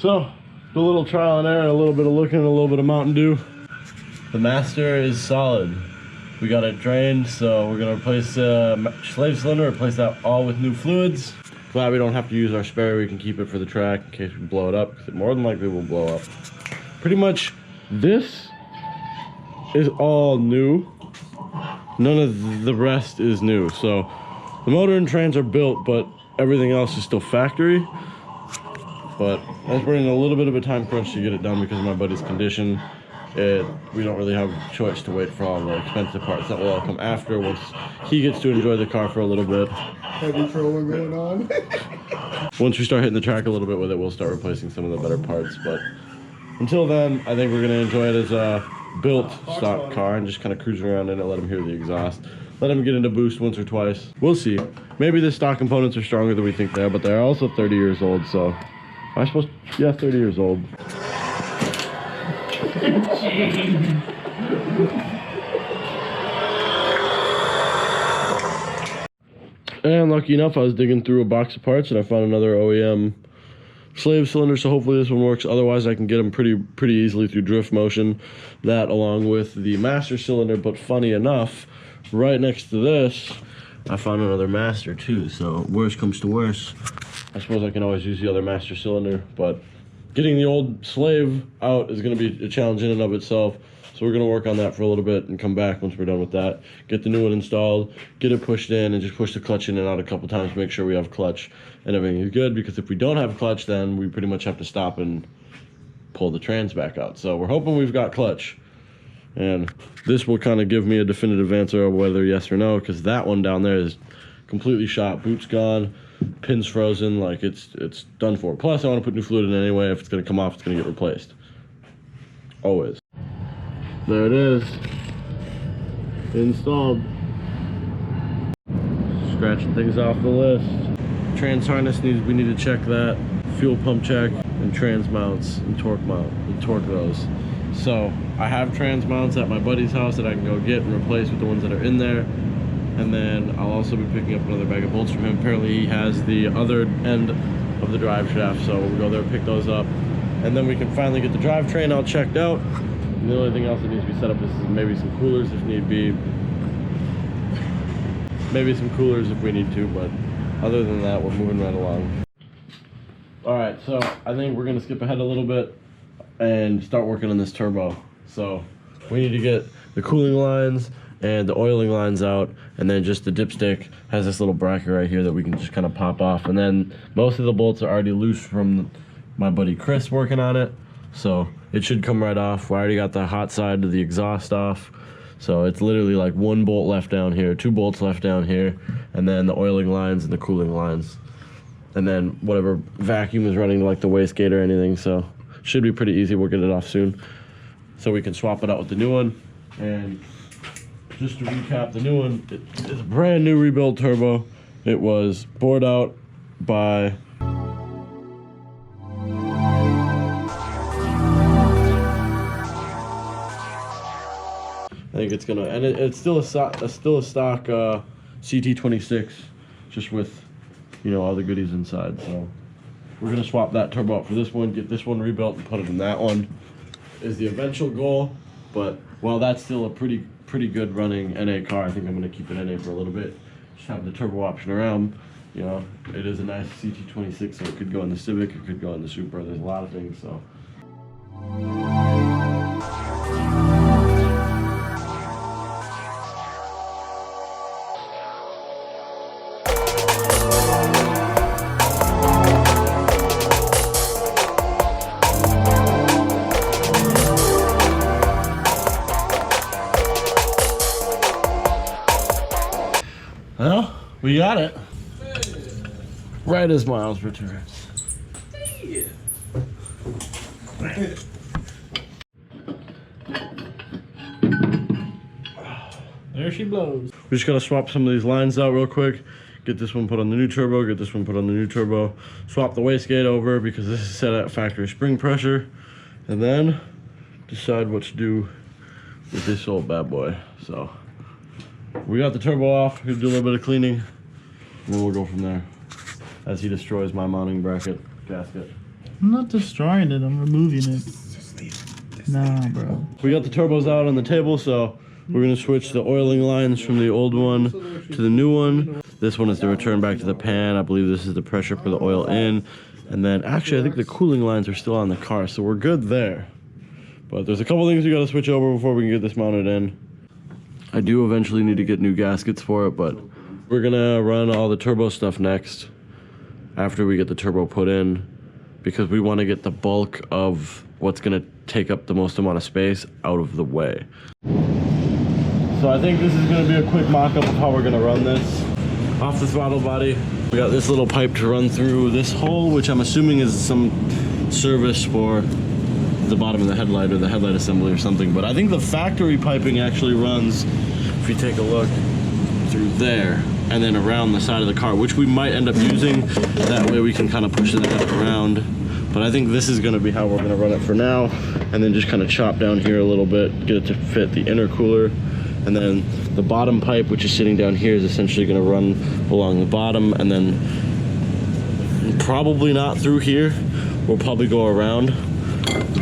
So, a little trial and error, and a little bit of looking, a little bit of Mountain Dew. The master is solid. We got it drained, so we're gonna replace the slave cylinder, replace that all with new fluids. Glad we don't have to use our spare. We can keep it for the track in case we blow it up, because it more than likely will blow up. Pretty much, this is all new. None of the rest is new. So the motor and trans are built, but everything else is still factory. But that's running a little bit of a time crunch to get it done because of my buddy's condition. We don't really have a choice to wait for all the expensive parts that will all come after once he gets to enjoy the car for a little bit. Heavy trolling going on. Once we start hitting the track a little bit with it, we'll start replacing some of the better parts. But until then, I think we're gonna enjoy it as a built stock car and just kind of cruise around in it, let him hear the exhaust. Let him get into boost once or twice. We'll see. Maybe the stock components are stronger than we think they are, but they're also 30 years old, so I suppose, yeah, 30 years old. And lucky enough, I was digging through a box of parts and I found another OEM slave cylinder, so hopefully this one works. Otherwise, I can get them pretty easily through drift motion. That along with the master cylinder, but funny enough, right next to this, I found another master too, so worst comes to worst, I suppose I can always use the other master cylinder, but getting the old slave out is going to be a challenge in and of itself. So we're going to work on that for a little bit and come back once we're done with that. Get the new one installed, get it pushed in, and just push the clutch in and out a couple times to make sure we have clutch and everything is good. Because if we don't have clutch, then we pretty much have to stop and pull the trans back out. So we're hoping we've got clutch. And this will kind of give me a definitive answer of whether yes or no, because that one down there is completely shot. Boot's gone, pin's frozen, like it's done for. Plus, I want to put new fluid in anyway. If it's going to come off, it's going to get replaced. Always. There it is, installed. Scratching things off the list. Trans harness we need to check that. Fuel pump check and trans mounts and torque those. So I have trans mounts at my buddy's house that I can go get and replace with the ones that are in there. And then I'll also be picking up another bag of bolts from him. Apparently he has the other end of the drive shaft, so we'll go there and pick those up. And then we can finally get the drivetrain all checked out. And the only thing else that needs to be set up is maybe some coolers if need be. Maybe some coolers if we need to, but other than that, we're moving right along. All right, so I think we're gonna skip ahead a little bit and start working on this turbo. So we need to get the cooling lines and the oiling lines out, and then just the dipstick has this little bracket right here that we can just kind of pop off. And then most of the bolts are already loose from my buddy Chris working on it, so it should come right off. I already got the hot side of the exhaust off, so it's literally like one bolt left down here, 2 bolts left down here, and then the oiling lines and the cooling lines, and then whatever vacuum is running, like the wastegate or anything. So should be pretty easy. We'll get it off soon, so we can swap it out with the new one. And just to recap, the new one, it's a brand new rebuilt turbo. It was bored out by I think it's gonna, and it's still a stock CT26, just with, you know, all the goodies inside. So we're gonna swap that turbo out for this one, get this one rebuilt and put it in that one is the eventual goal. But while that's still a pretty good running NA car, I think I'm gonna keep it NA for a little bit. Just have the turbo option around. You know, it is a nice CT26, so it could go in the Civic, it could go in the Supra. There's a lot of things, so. Well, we got it. Right as Miles returns. Yeah. There she blows. We just gotta swap some of these lines out real quick. Get this one put on the new turbo, get this one put on the new turbo. Swap the wastegate over because this is set at factory spring pressure. And then decide what to do with this old bad boy. So we got the turbo off, we're gonna do a little bit of cleaning, and then we'll go from there as he destroys my mounting bracket gasket. I'm not destroying it, I'm removing it. Nah, bro. We got the turbos out on the table, so we're gonna switch the oiling lines from the old one to the new one. This one is the return back to the pan. I believe this is the pressure for the oil in. And then actually I think the cooling lines are still on the car, so we're good there. But there's a couple things we gotta switch over before we can get this mounted in. I do eventually need to get new gaskets for it, but we're gonna run all the turbo stuff next after we get the turbo put in, because we want to get the bulk of what's gonna take up the most amount of space out of the way. So I think this is gonna be a quick mock-up of how we're gonna run this. Off the throttle body, we got this little pipe to run through this hole, which I'm assuming is some service for the bottom of the headlight or the headlight assembly or something. But I think the factory piping actually runs, if you take a look, through there and then around the side of the car, which we might end up using. That way we can kind of push the head around. But I think this is gonna be how we're gonna run it for now, and then just kind of chop down here a little bit, get it to fit the intercooler. And then the bottom pipe, which is sitting down here, is essentially gonna run along the bottom, and then probably not through here. We'll probably go around,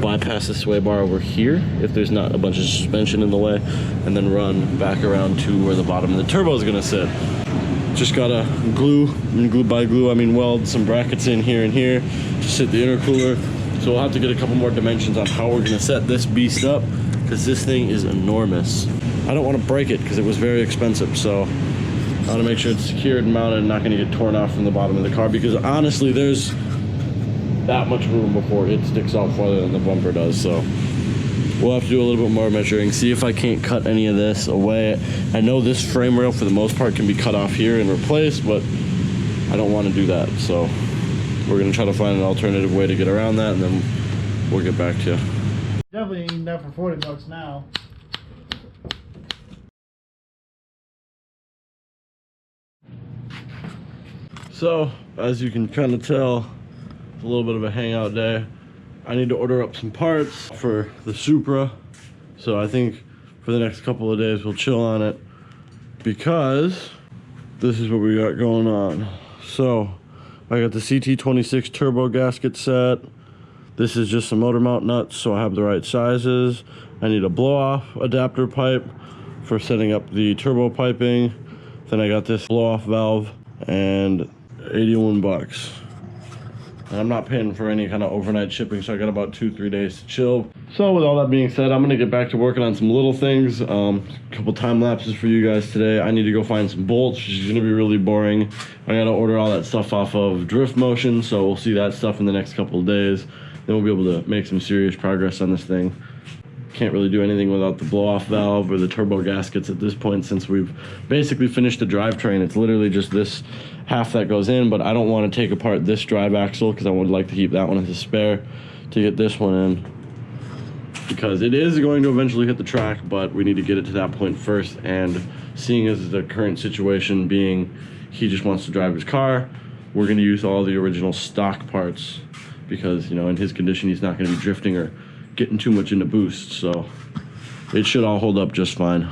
bypass the sway bar over here if there's not a bunch of suspension in the way, and then run back around to where the bottom of the turbo is gonna sit. Just gotta glue, and glue by glue I mean weld some brackets in here and here to sit the intercooler. So we'll have to get a couple more dimensions on how we're gonna set this beast up, because this thing is enormous. I don't want to break it because it was very expensive, so I want to make sure it's secured and mounted and not going to get torn off from the bottom of the car, because honestly there's that much room before it sticks out farther than the bumper does. So we'll have to do a little bit more measuring, see if I can't cut any of this away. I know this frame rail for the most part can be cut off here and replaced, but I don't want to do that, so we're going to try to find an alternative way to get around that, and then we'll get back to you. Definitely eating that for 40 bucks now. So, as you can kind of tell, it's a little bit of a hangout day. I need to order up some parts for the Supra. So I think for the next couple of days we'll chill on it, because this is what we got going on. So, I got the CT26 turbo gasket set. This is just some motor mount nuts so I have the right sizes. I need a blow-off adapter pipe for setting up the turbo piping. Then I got this blow-off valve, and 81 bucks. And I'm not paying for any kind of overnight shipping, so I got about 2-3 days to chill. So with all that being said, I'm gonna get back to working on some little things. A couple time lapses for you guys today. I need to go find some bolts, which is gonna be really boring. I gotta order all that stuff off of Drift Motion, so we'll see that stuff in the next couple of days. Then we'll be able to make some serious progress on this thing. Can't really do anything without the blow-off valve or the turbo gaskets at this point, since we've basically finished the drivetrain. It's literally just this half that goes in, but I don't want to take apart this drive axle because I would like to keep that one as a spare to get this one in, because it is going to eventually hit the track, but we need to get it to that point first. And seeing as the current situation being he just wants to drive his car, we're going to use all the original stock parts, because, you know, in his condition he's not going to be drifting or getting too much into boost, so it should all hold up just fine.